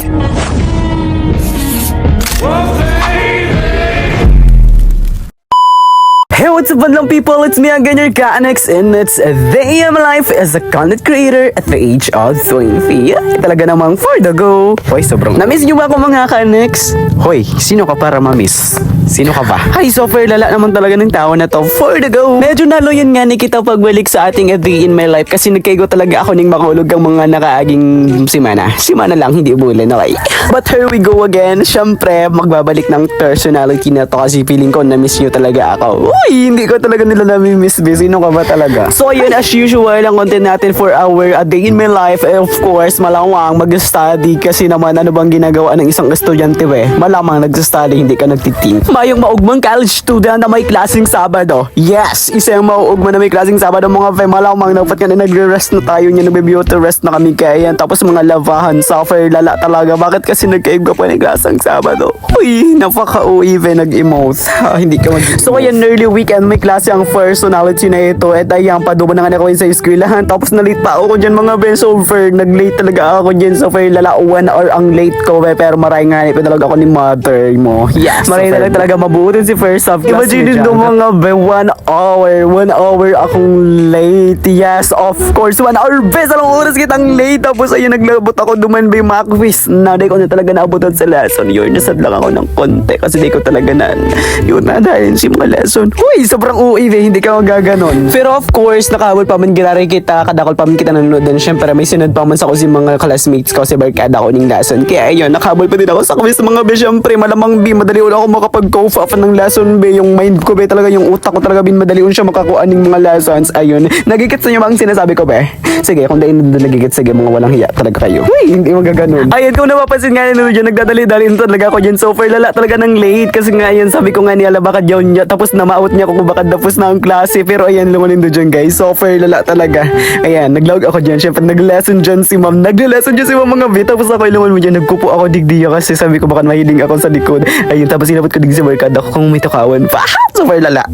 Hey, what's up, Bandlang people? It's me again, your Kanex, and it's a day in my life as a content creator at the age of 20. Talaga namang for the go. Hoy, sobrang na-miss nyo ba ako mga Kanex? Hoy, sino ka para ma-miss? Sino ka ba? Ay, super lala naman talaga ng tao na to. For the go. Medyo naloyan nga ni kita pagbalik sa ating a day in my life kasi nagkaigo talaga ako ning makahulog ang mga nakaaging simana. Simana lang, hindi bulan, okay? But here we go again. Siyempre, magbabalik ng personality na to kasi feeling ko na-miss nyo talaga ako. Uy, hindi ko talaga nila nami-miss. Sino ka ba talaga? So, ayun, as usual, ang content natin for our a day in my life, of course, malamang mag-study kasi naman ano bang ginagawa ng isang estudyante, malamang nag-study, hindi ka nagtiting. Mayong maugmang college student na may klaseng Sabado. Yes, isa yung mauugma na may klaseng Sabado mga malamang dapat nga na nagre-rest na tayo niya, nagbe-beauty rest na kami kaya yan. Tapos mga lavahan, suffer, lala talaga. Bakit kasi nagkaibga pa ng klaseng Sabado? Uy, napaka-uwi, nag-emote. Hindi ka mag- So, ayan, early weekend, may klase ang personality na ito. At ayan, paduba na nga ako sa eskwelahan. Tapos nalit pa ako dyan mga so fair, nag-late talaga ako dyan. So, fair, lala, 1 hour ang late ko, pero maray nga ito talaga ako ni mother mo. Yes, maray talaga mabutin si first half. Imagine nyo mga 1 hour akong late. Yes, of course, 1 hour, best, alang oras kitang late. Tapos ayun, naglabot ako duman by mga quiz. Di ko na talaga naabutan sa lesson. Yun, nasad lang ako ng konti kasi di ko talaga yun na dahil si mga lesson. Uy, sobrang uwi, hindi ka magaganon. Pero of course, nakahabol pa man ginari kita, kadakol pa man kita nanonood. And syempre, may sinad pa man sa ko si mga classmates ko, si barkada ko ning lesson. Kaya ayun, nakahabol pa din ako sa quiz mga syempre, malamang madali ulit ako makapag-cope up ng lesson yung mind ko talaga, yung utak ko talaga madali siya makakuha ng mga lessons. Ayun, nagigits niyo ba ang sinasabi ko Sige, kung dahil nagigits, sige, mga walang hiya talaga kayo. Uy, hindi magaganon. Ayun, kung napapansin nga nyo dyan, nagdadali-dali talaga ako dyan. So far, lala talaga ng late. Kasi nga, ayun, sabi ko nga nila, baka dyan niya. Tapos namaot niya ako kung baka tapos na ang klase. Pero ayan, lumanin doon dyan, guys. So far, lala talaga. Ayan, nag-log ako dyan. Siyempre, nag-lesson dyan si ma'am. Nag-lesson dyan si ma'am mga bit. Tapos ako, lumanin mo dyan, nagkupo ako digdiya kasi sabi ko baka mahiling ako sa likod. Ayun, tapos sinapot ko digdi sa barkada ko kung may tukawan pa. So far, lala.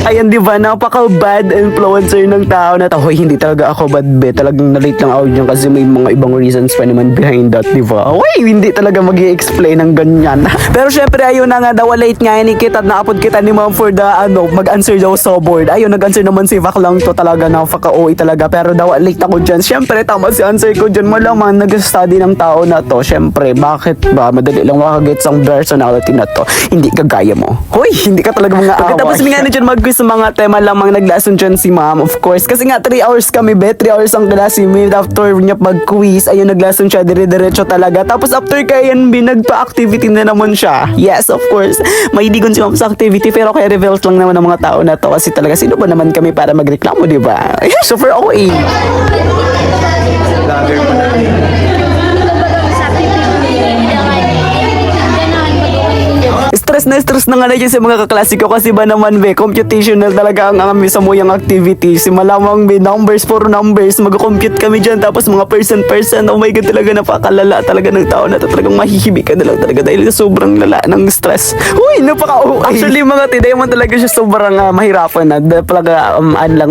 Ayan, di ba? Napaka-bad influencer ng tao na to. Hoy, hindi talaga ako bad, talagang na-late lang ako dyan kasi may mga ibang reasons pa naman behind that, di ba? Hoy, hindi talaga mag-i-explain ng ganyan. Pero syempre, ayun na nga daw, late nga ni kita, naapod kita ni ma'am for the, mag-answer daw sa board. Ayun, nag-answer naman si Vac lang to talaga, napaka-OA talaga. Pero daw, late ako dyan. Syempre, tama si answer ko dyan. Malamang nag-study ng tao na to. Syempre, bakit ba? Madali lang makagets ang personality na to. Hindi kagaya mo. Hoy, hindi ka talaga mga away. Tapos nga na dyan mag-quiz sa mga tema lamang naglason dyan si ma'am, of course. Kasi nga 3 hours kami, 3 hours ang klase. After niya pag-quiz, ayun, naglason siya, dire-diretso talaga. Tapos after kayan, nagpa-activity na naman siya. Yes, of course. May digon si ma'am sa activity, pero kaya reveals lang naman ng mga tao na to. Kasi talaga, sino ba naman kami para magreklamo, di ba? Super OA. Lager pa na. Stress na nga na dyan sa mga kaklasiko kasi ba naman computational talaga ang amin sa muyang activity. Si malamang numbers for numbers, mag-compute kami dyan tapos mga person, oh my god, talaga napakalala talaga ng tao na to, talagang mahihibi ka na lang talaga dahil sobrang lala ng stress. Uy, actually mga tiday man talaga siya sobrang mahirapan na talaga,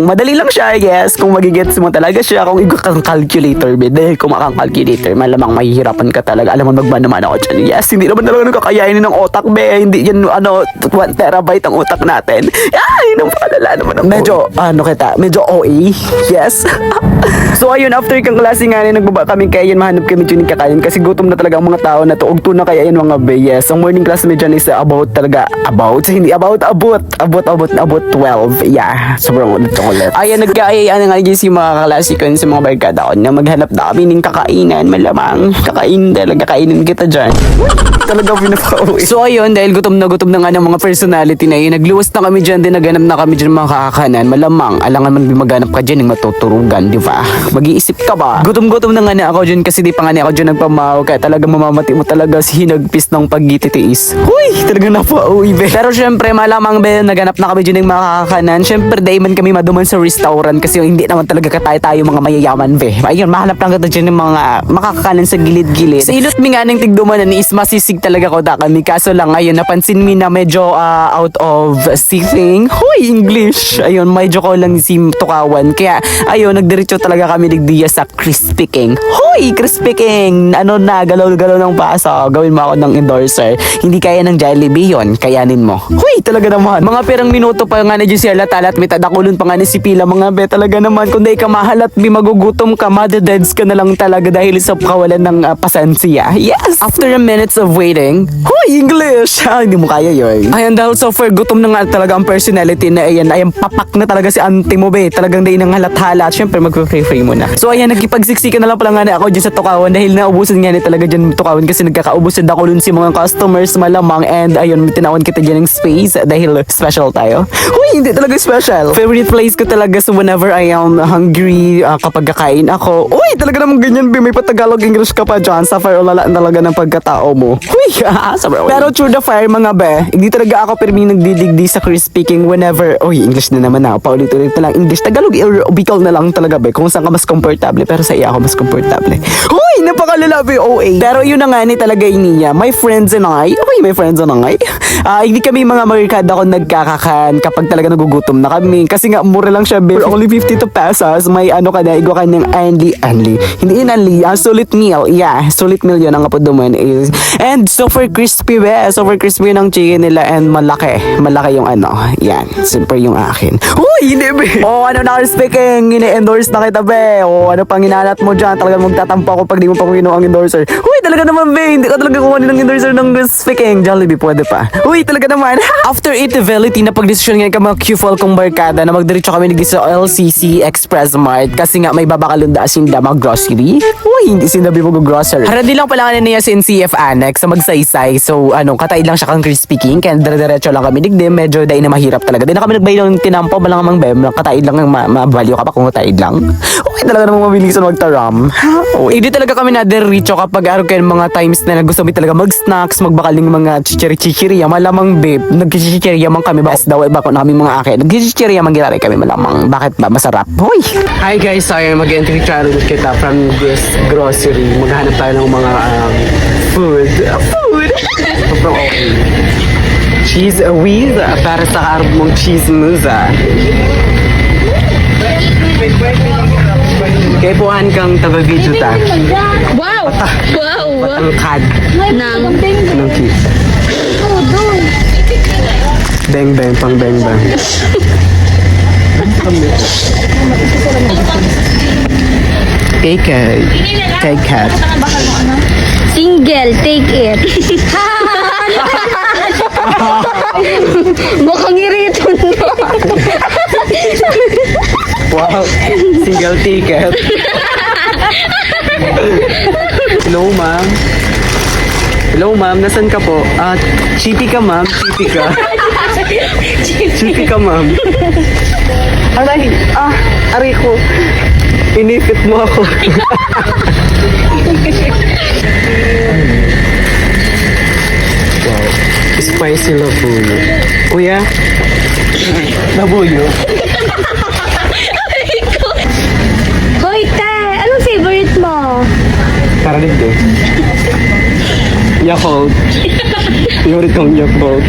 madali lang siya, yes, kung magigets mo talaga siya, kung kang calculator, dahil kung makang calculator, malamang mahihirapan ka talaga. Alam mo, magmanaman ako dyan, yes, hindi naman talaga nagkakayanin ng otak, hindi yan 1 terabyte ang utak natin. Ay, napakadala naman ang medyo OA. Yes. So ayun, after kang klase nga nagbaba kami kaya yan, mahanap kami dyan kakain kasi gutom na talaga ang mga tao na to. Ugto na kaya yan mga be. Yes, ang morning class medyo is about 12. Yeah, sobrang ulit. Ayan, nagkaayaan nga dyan si mga klase ko sa mga barkada ko na maghanap na kami ng kakainan. Malamang kakain talaga, kainin kita dyan. Talaga pinaka-uwi. So ayun, dahil gutom na nga ng mga personality na yun, nagluwas na kami dyan, din naganap na kami dyan mga kakakanan. Malamang, alangan man maganap ka dyan ng matuturugan, di ba? Mag-iisip ka ba? Gutom na nga na ako dyan kasi di pa nga na ako dyan nagpamaw. Kaya talaga mamamati mo talaga si hinagpis ng pagtitiis. Huy, talaga napauwi, be. Pero syempre, malamang, be, naganap na kami dyan ng mga kakakanan. Syempre, dahil man kami maduman sa restaurant kasi hindi naman talaga tayo mga mayayaman, be. Ayun, mahanap lang kita dyan ng mga makakakanan sa gilid-gilid. Sa ilot mi nga ng tigdumanan is masisig makinig talaga ko kami. Kaso lang, ayun, napansin mi na medyo out of sitting. Hoy, English! Ayun, medyo ko lang si tukawan. Kaya, ayun, nagdiretso talaga kami nagdiya sa crispy king. Hoy, crispy king! Ano na, galaw-galaw ng paso. Gawin mo ako ng endorser. Hindi kaya ng Jollibee yun. Kayanin mo. Hoy, talaga naman. Mga perang minuto pa nga na dyan siya latalat. May tadakulon pa nga ni si Pila. Mga be, talaga naman. Kung di ka mahalat, di magugutom ka, madededs ka na lang talaga dahil sa kawalan ng pasensiya. Yes! After a minutes of waiting, hoy, English! Hindi mo kaya yun. Ayan, dahil so far, gutom na nga talaga ang personality na ayan, papak na talaga si auntie mo, be. Talagang di nang halat-halat. Siyempre, mag-free mo na. So, ayan, nagkipagsiksikan na lang pala nga na ako dyan sa tukawan dahil naubusan nga ni talaga dyan tukawan kasi nagkakaubusan ako dun si mga customers malamang and ayun, tinawan kita dyan ng space dahil special tayo. Uy, hindi talaga special. Favorite place ko talaga so whenever I am hungry, kapag kakain ako. Uy, talaga naman ganyan, be. May patagalog English ka pa dyan. Suffer ulala talaga ng pagkatao mo. Uy, pero through the fire mga be, hindi talaga ako pirming nagdidigdi sa crispy king whenever, uy, English na naman na. Paulit-ulit na lang English. Tagalog or Bicol na lang talaga, be. Kung saan ka mas komportable. Pero sa iya ako mas komportable. Uy, napakalala, be, OA. Pero yun na nga ni talaga niya. My friends and I, hindi kami mga marikada kung nagkakakan kapag talaga nagugutom na kami. Kasi nga, mura lang siya, be. For only 52 pesos, may ano ka na, igwa ka ng only. Hindi yun only, sulit meal. Yeah, sulit meal yun ang kapag duman is. And super crispy, be. Super crispy ng chicken nila and malaki. Malaki yung ano. Yan, super yung akin. Uy, hindi, be. Oh, ano na speaking, ini-endorse na kita, be. Oh, ano pang inaanat mo dyan. Talaga magtatampo ako pag di mo pa kung ang endorser. Uy, talaga naman, be. Hindi ka talaga kumanin ng endorser ng speaking. Jollibee, pwede pa. Uy, talaga naman. After itivelity na pagdesisyon nga ka mga Q-Fall kong barkada na magdiretso kami nag sa LCC Express Mart kasi nga may babakalunda sinda mag grocery. Uy, hindi sinabi mo grocery. Haradi lang pala nga niya sa NCF Annex sa magsaysay. So, kataid lang siya kang crispy king. Kaya dire-diretso lang kami digdim. Medyo dahil na mahirap talaga. Di na kami nagbayad ng tinampo. Malang amang bem. Kataid lang ang mabalyo ka pa kung kataid lang. Uy, talaga namang mabilisan magtaram. Uy, hindi talaga kami na-diretso kapag araw kayo mga times na gusto mo talaga mag-snacks, magbakaling mga chichiri-chichiriya. Malamang babe, nag-chichiriya man kami. Bas daw, iba ko na kami mga akin. Nag-chichiriya man ginari kami malamang. Bakit ba? Masarap. Hoy! Hi guys, sorry, mag-entry trial kita from this grocery. Maghanap tayo ng mga food. Food! Sobrang okay. Cheese whiz para sa arab mong cheese muza. Kaya puhan kang taga-video ta. Wow! Wow! Patangkad ng cheese. Bang bang, pang bang bang. Take it. Take it. Single, take it. Mukhang irito na. Wow, single ticket. Hello, ma'am. Hello, ma'am. Nasaan ka po? Chippy ka, ma'am. Chippy ka. Chippy ka, ma'am. Aray, aray ko. Inipit mo ako. Wow. Spicy labuyo. Kuya? Labuyo. Hoy, te! Anong favorite mo? Karanig din. Yakult. Favorite kong Yakult.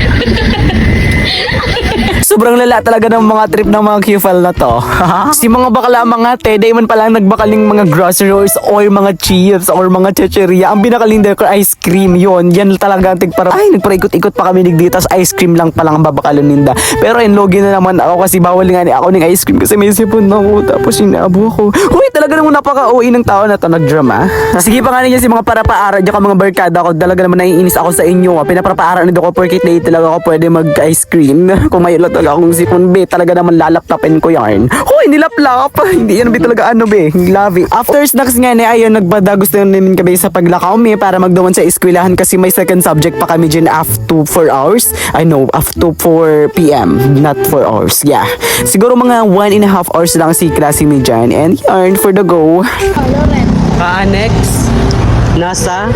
Sobrang lala talaga ng mga trip ng mga Q-File na to. Si mga bakla mga te, day man pala nagbakaling mga groceries or mga chips or mga chicheria. Ang binakaling ko ice cream yon. Yan talaga ang tigpara. Ay, nagparaikot-ikot pa kami nigdito. Ice cream lang palang babakalon ninda. Pero inlogi na naman ako kasi bawal nga ni ako ng ice cream kasi may sipon na ako. Tapos inabo ako. Uy, talaga naman napaka-uwi ng tao na to nagdrama. Sige pa nga niya si mga para-paara diyan mga barkada ko. Talaga naman naiinis ako sa inyo. Pinapara-paara nito ko porque day talaga ako pwede mag-ice cream. Kung may talaga akong sipon, be, talaga naman lalaptapin ko yarn. Hoy, nilaplap! Hindi yan, be, talaga ano, be. Love it. After snacks nga na, ayun, nagbada gusto namin kami sa paglakaw, me, para magdawan sa eskwelahan kasi may second subject pa kami dyan after 4 hours. I know, after 4 p.m. Not 4 hours. Yeah. Siguro mga 1.5 hours lang si klase mi dyan. And yarn for the go. Annex. Nasa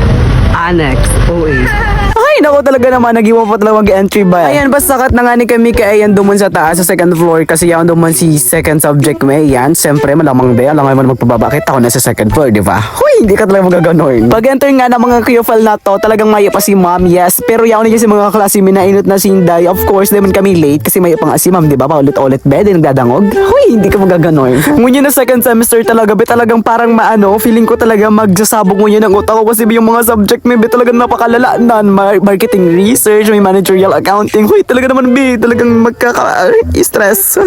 Annex. OA. Ay, Ay, naku talaga naman, nag-iwan pa talaga mag-entry ba. Ayan, basta sakat na nga ni kami kaya ayan duman sa taas sa second floor kasi yan duman si second subject mo. Ayan, siyempre malamang ba, alam mo magpababa kita ako na sa second floor, di ba? Huy, hindi ka talaga magaganon. Pag-enter nga ng mga QFL na to, talagang maya pa si ma'am, yes. Pero yaw na si mga klase, minainot na si Inday. Of course, naman kami late kasi maya pa nga si ma'am, di ba? Paulit-ulit ba, din nagdadangog. Huy, hindi ka magaganon. Ngunyan na second semester talaga, be talagang parang maano, feeling ko talaga magsasabog ngunyan ng utak ko kasi yung mga subject may be talagang napakalala na marketing research, may managerial accounting. Huy, talaga naman be, talagang magkaka-stress.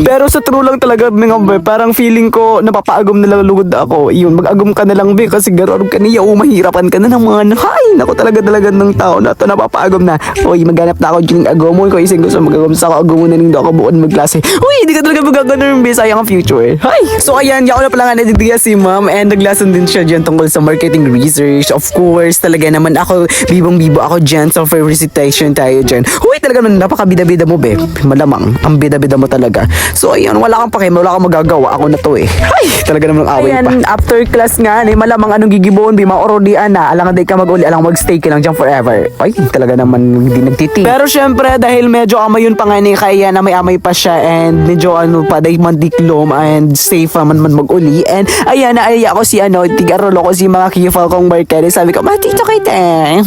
Pero sa true lang talaga, mga be, parang feeling ko napapaagom na lang lugod ako. Yun, mag-agom ka na lang be kasi garor ka niya, mahirapan ka na naman. Hay, naku talaga ng tao na to, napapaagom na. Uy, maghanap na ako dyan ng agomon ko, ising gusto mag-agom sa ako, agomon na nito ako buon magklase. Uy, hindi ka talaga magaganon be, sayang ang future. Hay, so ayan, yaw na pala nga nadidiya si ma'am and naglason din siya dyan tungkol sa marketing research. Of course, talaga naman ako, bibong-bibo ako dyan, so for recitation tayo dyan. Uy, talaga naman, napakabida-bida mo be, malamang, ang bida-bida mo talaga. So ayan, wala kang pakialam, wala kang magagawa, ako na to eh. Hay, talaga naman ang away pa. Ayan, after class nga, malamang anong gigiboon, be, maurodian na, alang day ka mag-uli, alang mag-stay ka lang dyan forever. Ay, talaga naman hindi nagtiting. Pero syempre, dahil medyo amay yun pa nga ni kaya na may amay pa siya and medyo ano pa, dahil mandiklom and safe man mag-uli. And ayan, naaya ko si tigarolo ko si mga kifal kong barkada. Sabi ko, matito kayo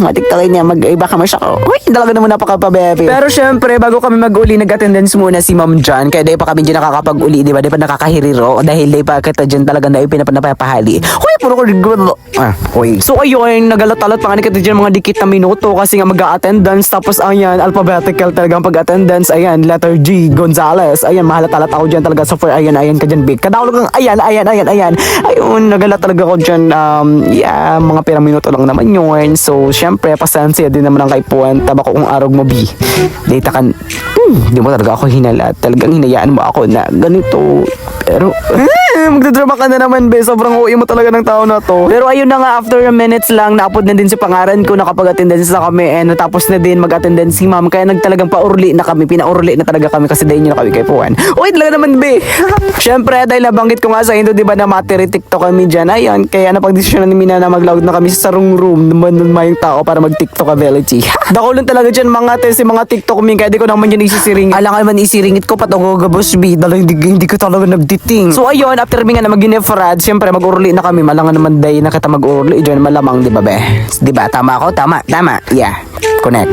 matikto kayo niya, mag-iba ka masya ko. Uy, talaga naman napaka-pabebe. Pero syempre, bago kami mag-uli, nag-attendance muna si Ma'am John. Kaya dahil pa kami dyan nakakapag-uli, di ba? Di pa nakakahiriro. Dahil dahil pa kita dyan talaga na pinapahali. Uy, puro ko uy. So ayun, nagalat-alat pa nga kita dyan mga dikit na minuto kasi nga mag-attendance. Tapos ayan, alphabetical talagang pag-attendance. Ayan, letter G, Gonzales. Ayan, mahalat-alat ako dyan talaga. So for ayan ka dyan, big. Kadawag kang ayan. Ayun, nagalat talaga ako dyan. Yeah, mga pirang minuto lang naman yun. So, syempre, pasensya din naman ang kaipuan. Taba ko kung arog mo, B. Data kan, di mo talaga ako hinala. Talagang hinayaan mo ako na ganito. Pero, magdadrama ka na naman, be. Sobrang uwi mo talaga ng tao na to. Pero ayun na nga, after a minutes lang, naapod na din si pangaran ko, nakapag-attendance na kami, and natapos na din mag-attendance si ma'am. Kaya nagtalagang paurli na kami, pinaurli na talaga kami kasi dahil nyo na kami kaipuan. Uy, talaga naman, be. Syempre, dahil nabanggit ko nga sa Indo, di ba, na matiri-tiktok kami dyan. Ayun, kaya napag-desisyon na ni Mina na mag-loud na kami sa sarong room naman yung tao para mag-tiktok ability. Dako lang talaga dyan mga si mga tiktok min, kaya di ko naman yun isisiringit. Alang naman isiringit ko patungo gabos, be. Dala hindi ko talaga nagtiting. So ayun, after mi nga na mag-ginefrad, syempre mag-uruli na kami. Malangan naman day na kita mag-uruli dyan, malamang, di ba, be? Di ba? Tama ako? Tama. Yeah. Connect.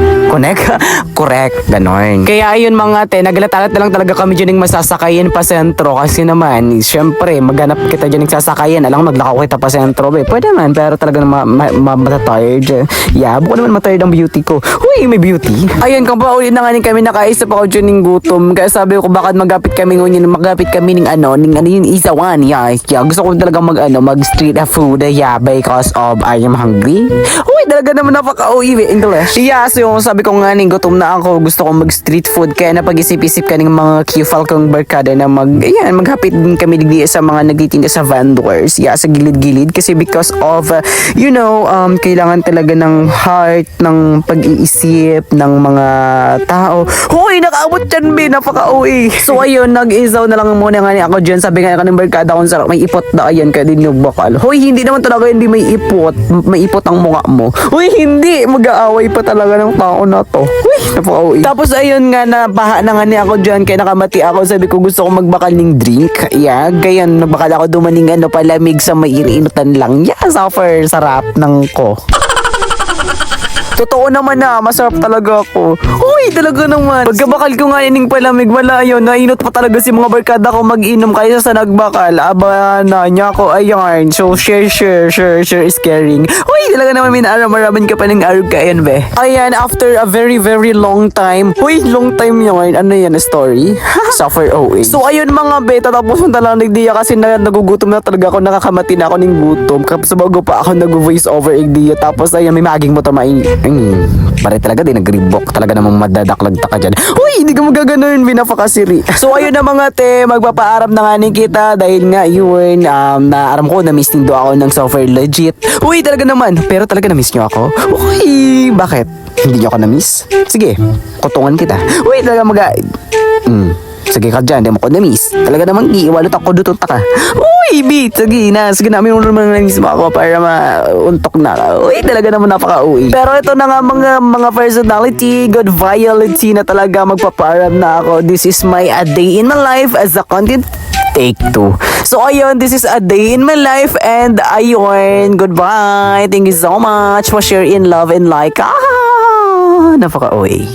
Correct. Ganon. Kaya ayun mga te, naglalat na lang talaga kami dyan ng masasakayan pa sentro. Kasi naman, syempre, maghanap kita dyan ng sasakayan. Alang maglakaw kita pa sentro, be. Pwede man, pero talaga matatired. Yeah, buko naman matired ang beauty ko. Uy, may beauty. Ayun, kung pa ulit na nga kami, nakaisip ako dyan ng gutom. Kaya sabi ko, bakit magapit kami ngunyan, magapit kami ng yung isawan. Yeah, gusto ko talaga mag street food. Yeah, because of I am hungry. Uy, talaga naman napaka-uwi, English. Yeah, so yung sabi ko nga gutom na ako, gusto kong mag-street food. Kaya napag-isip-isip ka ng mga kifal kong barkada na maghapit din kami digdi sa mga nagtitinda sa vendors. Yeah, sa gilid-gilid. Kasi because of, kailangan talaga ng heart, ng pag-iisip, ng mga tao. Hoy, nakaabot dyan, be, napaka-uwi. So ayun, nag-isaw na lang muna nga ako dyan. Sabi nga ng barkada kung sarap, may ipot na ayan, kaya din yung bakal. Hoy, hindi naman talaga hindi may ipot. May ipot ang mukha mo. Hoy, hindi. Mag-aaway pa talaga ng tao na to. Uy, napaka-uwi. Tapos ayun nga, nabaha na nga niya ako dyan, kaya nakamati ako. Sabi ko gusto kong magbakal ng drink. Yeah, gayon, nagbakal ako dumaning palamig sa may iniinutan lang. Yeah, suffer, sarap ng ko. Totoo naman na, masarap talaga ako. Uy, talaga naman. Pagkabakal ko nga ining palamig, wala yun. Nainot pa talaga si mga barkada ko mag-inom kaysa sa nagbakal. Aba na niya ko, ayan. So, share is caring. Uy, talaga naman minaaram-araman ka pa ng arog ka yan, be. Ayan, after a very, very long time. Uy, long time yun. Ano yan, story? Suffer OA. So, ayun mga be, tatapos mo talagang nagdiya kasi nagugutom na talaga ako. Nakakamati na ako ng gutom. Kapag bago pa ako nag-voice over igdiya. Tapos, ayun, may maging mo tamain. Pare talaga din nag-reebok. Talaga namang madadaklagta ka dyan. Uy, hindi ka magaganoon, binapakasiri. So ayun na mga te, magpapaaram na nga ni kita. Dahil nga yun, naaram ko, na-miss nindo ako ng software legit. Uy, talaga naman. Pero talaga na-miss nyo ako. Uy, bakit? Hindi nyo ako na-miss? Sige, kutungan kita. Uy, talaga Sige ka dyan, di mo ko na-miss. Talaga namang iiwalot ako dutong taka. Uy, bit, sige na. Sige na, may naman na-miss mo ako para mauntok na ka. Uy, talaga naman napaka-uwi. Pero ito na nga mga personality, good violity na talaga magpaparam na ako. This is my a day in my life as a content take 2. So ayun, this is a day in my life and ayun, goodbye. Thank you so much for sharing love and like. Napaka-uwi.